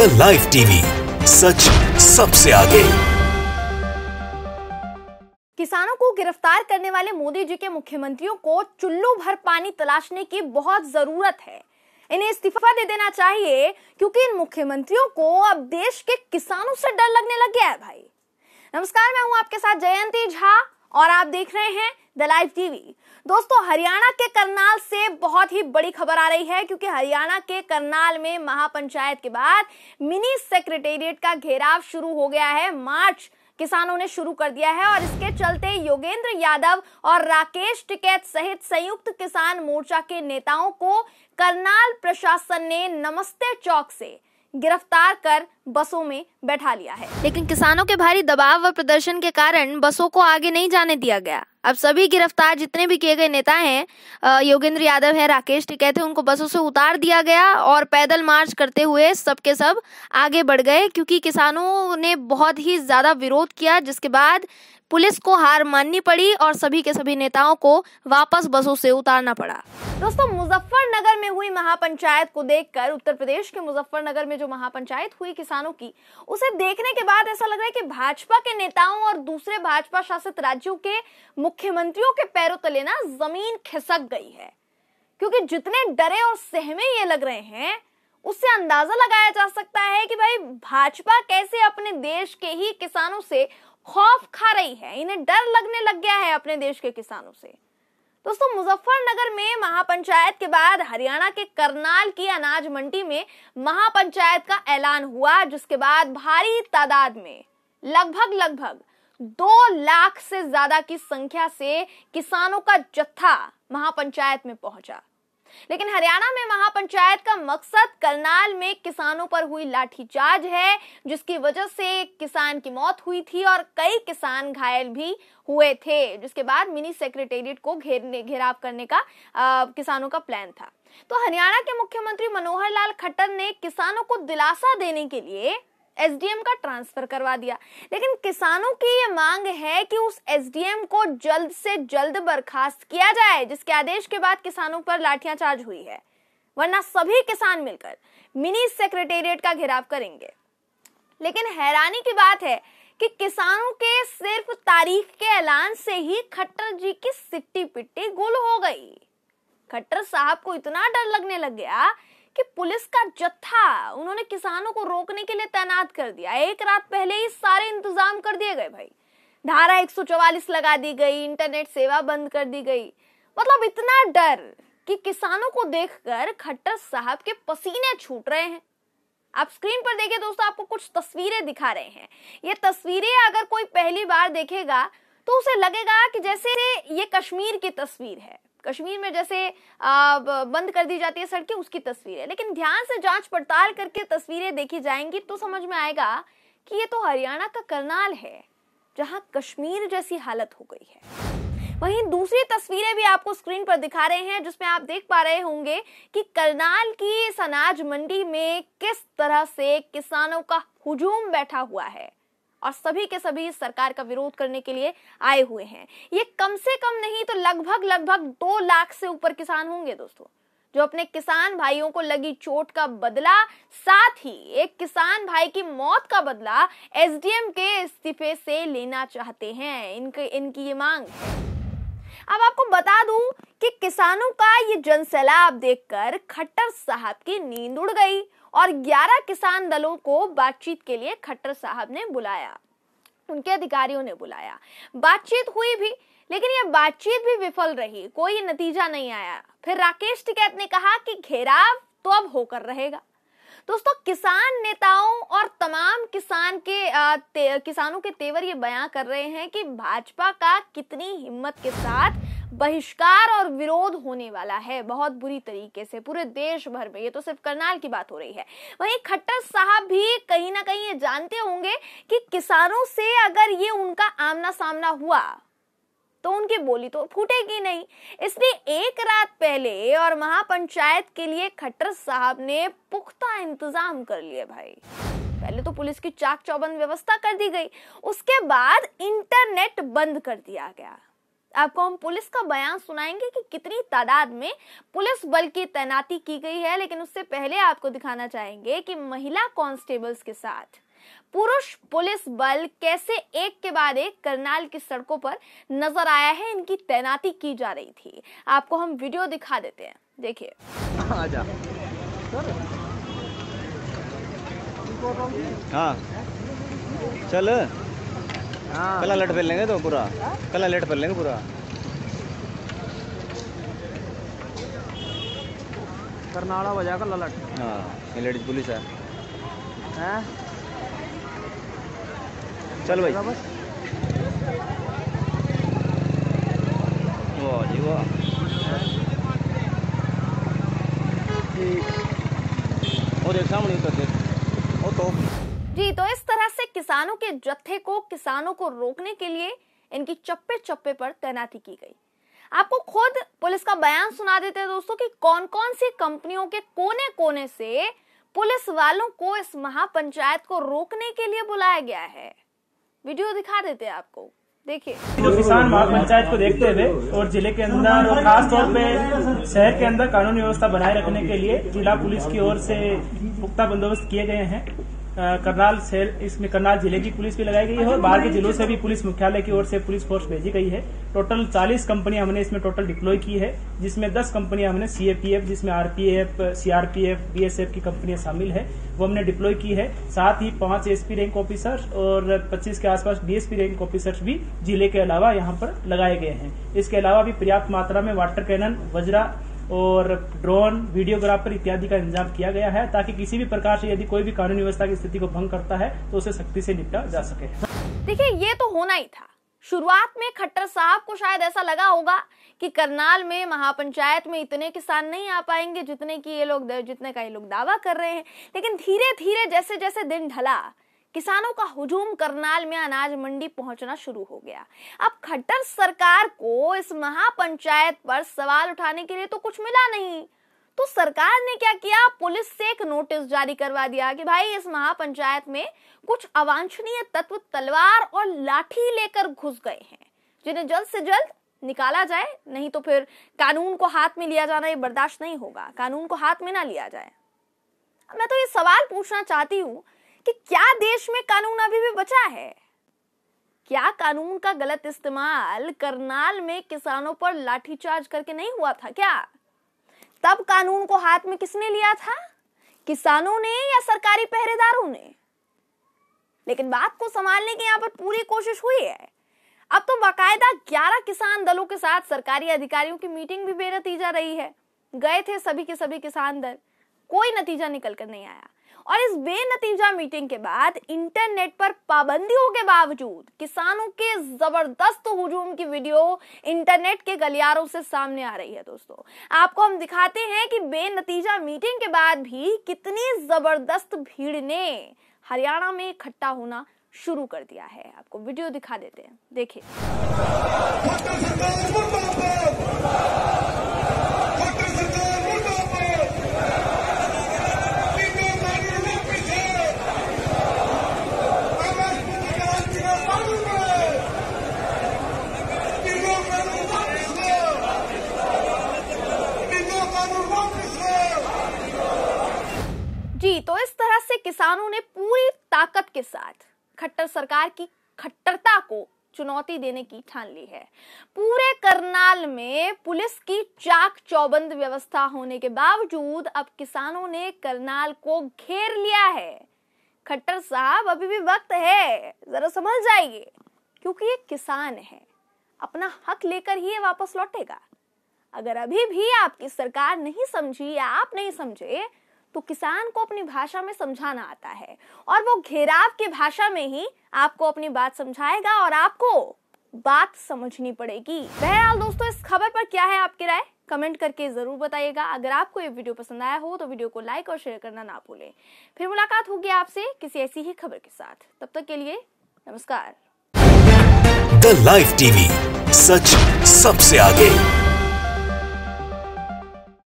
The live TV, सच सबसे आगे। किसानों को गिरफ्तार करने वाले मोदी जी के मुख्यमंत्रियों को चुल्लू भर पानी तलाशने की बहुत जरूरत है। इन्हें इस्तीफा दे देना चाहिए, क्योंकि इन मुख्यमंत्रियों को अब देश के किसानों से डर लगने लग गया है भाई। नमस्कार, मैं हूं आपके साथ जयंती झा और आप देख रहे हैं द लाइव टीवी। दोस्तों, हरियाणा के करनाल से बहुत ही बड़ी खबर आ रही है, क्योंकि हरियाणा के करनाल में महापंचायत के बाद मिनी सेक्रेटेरिएट का घेराव शुरू हो गया है। मार्च किसानों ने शुरू कर दिया है और इसके चलते योगेंद्र यादव और राकेश टिकैत सहित संयुक्त किसान मोर्चा के नेताओं को करनाल प्रशासन ने नमस्ते चौक से गिरफ्तार कर बसों में बैठा लिया है। लेकिन किसानों के भारी दबाव व प्रदर्शन के कारण बसों को आगे नहीं जाने दिया गया। अब सभी गिरफ्तार जितने भी किए गए नेता हैं, योगेंद्र यादव है, राकेश टिकैत है, उनको बसों से उतार दिया गया और पैदल मार्च करते हुए सबके सब आगे बढ़ गए, क्योंकि किसानों ने बहुत ही ज्यादा विरोध किया, जिसके बाद पुलिस को हार माननी पड़ी और सभी के सभी नेताओं को वापस बसों से उतारना पड़ा। दोस्तों, मुजफ्फरनगर में हुई महापंचायत को देखकर, उत्तर प्रदेश के मुजफ्फरनगर में जो महापंचायत हुई किसानों की, उसे देखने के बाद ऐसा लग रहा है कि भाजपा के नेताओं और दूसरे भाजपा शासित राज्यों के मुख्यमंत्रियों के पैरों तले ना जमीन खिसक गई है। क्योंकि जितने डरे और सहमे ये लग रहे हैं, उससे अंदाजा लगाया जा सकता है कि भाई भाजपा कैसे अपने देश के ही किसानों से खौफ खा रही है। इन्हें डर लगने लग गया है अपने देश के किसानों से। दोस्तों, मुजफ्फरनगर में महापंचायत के बाद हरियाणा के करनाल की अनाज मंडी में महापंचायत का ऐलान हुआ, जिसके बाद भारी तादाद में लगभग 2 लाख से ज्यादा की संख्या से किसानों का जत्था महापंचायत में पहुंचा। लेकिन हरियाणा में महापंचायत का मकसद करनाल में किसानों पर हुई लाठीचार्ज है, जिसकी वजह से एक किसान की मौत हुई थी और कई किसान घायल भी हुए थे, जिसके बाद मिनी सेक्रेटेरिएट को घेराव करने का किसानों का प्लान था। तो हरियाणा के मुख्यमंत्री मनोहर लाल खट्टर ने किसानों को दिलासा देने के लिए एसडीएम का ट्रांसफर करवा दिया। लेकिन किसानों की ये मांग है कि उस एसडीएम को जल्द से जल्द बर्खास्त किया जाए, जिसके आदेश के बाद किसानों पर लाठियाचार्ज हुई है, वरना सभी किसान मिलकर मिनी सेक्रेटेरिएट का घेराव करेंगे। लेकिन हैरानी की बात है कि किसानों के सिर्फ तारीख के ऐलान से ही खट्टर जी की सिट्टी पिट्टी गुल हो गई। खट्टर साहब को इतना डर लगने लग गया कि पुलिस का जत्था उन्होंने किसानों को रोकने के लिए तैनात कर दिया। एक रात पहले ही सारे इंतजाम कर दिए गए भाई। धारा 144 लगा दी गई, इंटरनेट सेवा बंद कर दी गई। मतलब इतना डर कि किसानों को देखकर खट्टर साहब के पसीने छूट रहे हैं। आप स्क्रीन पर देखिए दोस्तों, आपको कुछ तस्वीरें दिखा रहे हैं। ये तस्वीरें अगर कोई पहली बार देखेगा तो उसे लगेगा कि जैसे ये कश्मीर की तस्वीर है। कश्मीर में जैसे बंद कर दी जाती है सड़कें, उसकी तस्वीर है। लेकिन ध्यान से जांच पड़ताल करके तस्वीरें देखी जाएंगी तो समझ में आएगा कि ये तो हरियाणा का करनाल है, जहां कश्मीर जैसी हालत हो गई है। वहीं दूसरी तस्वीरें भी आपको स्क्रीन पर दिखा रहे हैं, जिसमें आप देख पा रहे होंगे कि करनाल की इस अनाज मंडी में किस तरह से किसानों का हुजूम बैठा हुआ है और सभी के सभी सरकार का विरोध करने के लिए आए हुए हैं। ये कम से कम नहीं तो लगभग 2 लाख से ऊपर किसान होंगे दोस्तों, जो अपने किसान भाइयों को लगी चोट का बदला, साथ ही एक किसान भाई की मौत का बदला एसडीएम के इस्तीफे से लेना चाहते हैं। इनकी ये मांग है। अब आपको बता दूं कि किसानों का ये जनसैलाब देखकर खट्टर साहब की नींद उड़ गई और 11 किसान दलों को बातचीत के लिए खट्टर साहब ने बुलाया, उनके अधिकारियों ने बुलाया। बातचीत हुई भी, लेकिन ये बातचीत भी विफल रही, कोई नतीजा नहीं आया। फिर राकेश टिकैत ने कहा कि घेराव तो अब होकर रहेगा। दोस्तों, किसान नेताओं और तमाम किसानों के तेवर ये बयां कर रहे हैं कि भाजपा का कितनी हिम्मत के साथ बहिष्कार और विरोध होने वाला है, बहुत बुरी तरीके से पूरे देश भर में। ये तो सिर्फ करनाल की बात हो रही है। वहीं खट्टर साहब भी कहीं ना कहीं ये जानते होंगे कि किसानों से अगर ये उनका आमना सामना हुआ तो उनकी बोली तो फूटेगी नहीं। इसलिए एक रात पहले और महापंचायत के लिए खट्टर साहब ने पुख्ता इंतजाम कर लिए भाई। पहले तो पुलिस की चाक चौबंद व्यवस्था कर दी गई, उसके बाद इंटरनेट बंद कर दिया गया। आपको हम पुलिस का बयान सुनाएंगे कि कितनी तादाद में पुलिस बल की तैनाती की गई है, लेकिन उससे पहले आपको दिखाना चाहेंगे कि महिला कांस्टेबल्स के साथ पुरुष पुलिस बल कैसे एक के बाद एक करनाल की सड़कों पर नजर आया है, इनकी तैनाती की जा रही थी। आपको हम वीडियो दिखा देते हैं, देखिए। आजा। हाँ चल, कल लट पहन लेंगे तो पूरा, कल लट पहन लेंगे पूरा। करनाला बजा कर ललट। हाँ ये लेडीज पुलिस है। हैं? चल भाई। बस वाह जी वाह। वो देख सामने उतर देख, वो तो जी। तो इस तरह से किसानों के जत्थे को, किसानों को रोकने के लिए इनकी चप्पे चप्पे पर तैनाती की गई। आपको खुद पुलिस का बयान सुना देते हैं दोस्तों कि कौन कौन सी कंपनियों के कोने कोने से पुलिस वालों को इस महापंचायत को रोकने के लिए बुलाया गया है। वीडियो दिखा देते हैं आपको, देखिए। जो किसान महापंचायत को देखते हुए और जिले के अंदर और खास तौर पे शहर के अंदर कानून व्यवस्था बनाए रखने के लिए जिला पुलिस की ओर से पुख्ता बंदोबस्त किए गए हैं। करनाल शहर, इसमें करनाल जिले की पुलिस भी लगाई गई है और बाहर के जिलों से भी पुलिस मुख्यालय की ओर से पुलिस फोर्स भेजी गई है। टोटल 40 कंपनियां हमने इसमें टोटल डिप्लॉय की है, जिसमें 10 कंपनियां हमने सीएपीएफ, जिसमें आरपीएफ, सीआरपीएफ, बीएसएफ की कंपनियां शामिल है, वो हमने डिप्लॉय की है। साथ ही 5 एसपी रैंक ऑफिसर्स और 25 के आसपास डीएसपी रैंक ऑफिसर्स भी जिले के अलावा यहाँ पर लगाए गए हैं। इसके अलावा भी पर्याप्त मात्रा में वाटर कैनन, वज्रा और ड्रोन, वीडियोग्राफर इत्यादि का इंतजाम किया गया है, ताकि किसी भी प्रकार से यदि कोई भी कानूनी व्यवस्था की स्थिति को भंग करता है तो उसे सख्ती से निपटा जा सके। देखिए, ये तो होना ही था। शुरुआत में खट्टर साहब को शायद ऐसा लगा होगा कि करनाल में महापंचायत में इतने किसान नहीं आ पाएंगे जितने का ये लोग दावा कर रहे हैं, लेकिन धीरे धीरे जैसे जैसे दिन ढला, किसानों का हुजूम करनाल में अनाज मंडी पहुंचना शुरू हो गया। अब खट्टर सरकार को इस महापंचायत पर सवाल उठाने के लिए तो कुछ मिला नहीं, तो सरकार ने क्या किया, पुलिस से एक नोटिस जारी करवा दिया कि भाई इस महापंचायत में कुछ अवांछनीय तत्व तलवार और लाठी लेकर घुस गए हैं, जिन्हें जल्द से जल्द निकाला जाए, नहीं तो फिर कानून को हाथ में लिया जाना ये बर्दाश्त नहीं होगा। कानून को हाथ में ना लिया जाए। मैं तो ये सवाल पूछना चाहती हूँ कि क्या देश में कानून अभी भी बचा है? क्या कानून का गलत इस्तेमाल करनाल में किसानों पर लाठीचार्ज करके नहीं हुआ था क्या? तब कानून को हाथ में किसने लिया था, किसानों ने या सरकारी पहरेदारों ने? लेकिन बात को संभालने की यहाँ पर पूरी कोशिश हुई है। अब तो बाकायदा 11 किसान दलों के साथ सरकारी अधिकारियों की मीटिंग भी बेनतीजा रही है। गए थे सभी के सभी किसान दल, कोई नतीजा निकल कर नहीं आया। और इस बेनतीजा मीटिंग के बाद इंटरनेट पर पाबंदियों के बावजूद किसानों के जबरदस्त हुजूम की वीडियो इंटरनेट के गलियारों से सामने आ रही है। दोस्तों, आपको हम दिखाते हैं कि बेनतीजा मीटिंग के बाद भी कितनी जबरदस्त भीड़ ने हरियाणा में इकट्ठा होना शुरू कर दिया है। आपको वीडियो दिखा देते हैं, देखिए। जी, तो इस तरह से किसानों ने पूरी ताकत के साथ खट्टर सरकार की खट्टरता को चुनौती देने की ठान ली है। पूरे करनाल में पुलिस की चाक चौबंद व्यवस्था होने के बावजूद अब किसानों ने करनाल को घेर लिया है। खट्टर साहब, अभी भी वक्त है, जरा समझ जाइए, क्योंकि ये किसान है, अपना हक लेकर ही ये वापस लौटेगा। अगर अभी भी आपकी सरकार नहीं समझी या आप नहीं समझे, तो किसान को अपनी भाषा में समझाना आता है और वो घेराव की भाषा में ही आपको अपनी बात समझाएगा और आपको बात समझनी पड़ेगी। बहरहाल दोस्तों, इस खबर पर क्या है आपकी राय, कमेंट करके जरूर बताइएगा। अगर आपको ये वीडियो पसंद आया हो तो वीडियो को लाइक और शेयर करना ना भूलें। फिर मुलाकात होगी आपसे किसी ऐसी ही खबर के साथ, तब तक के लिए नमस्कार। द लाइव टीवी, सच सबसे आगे।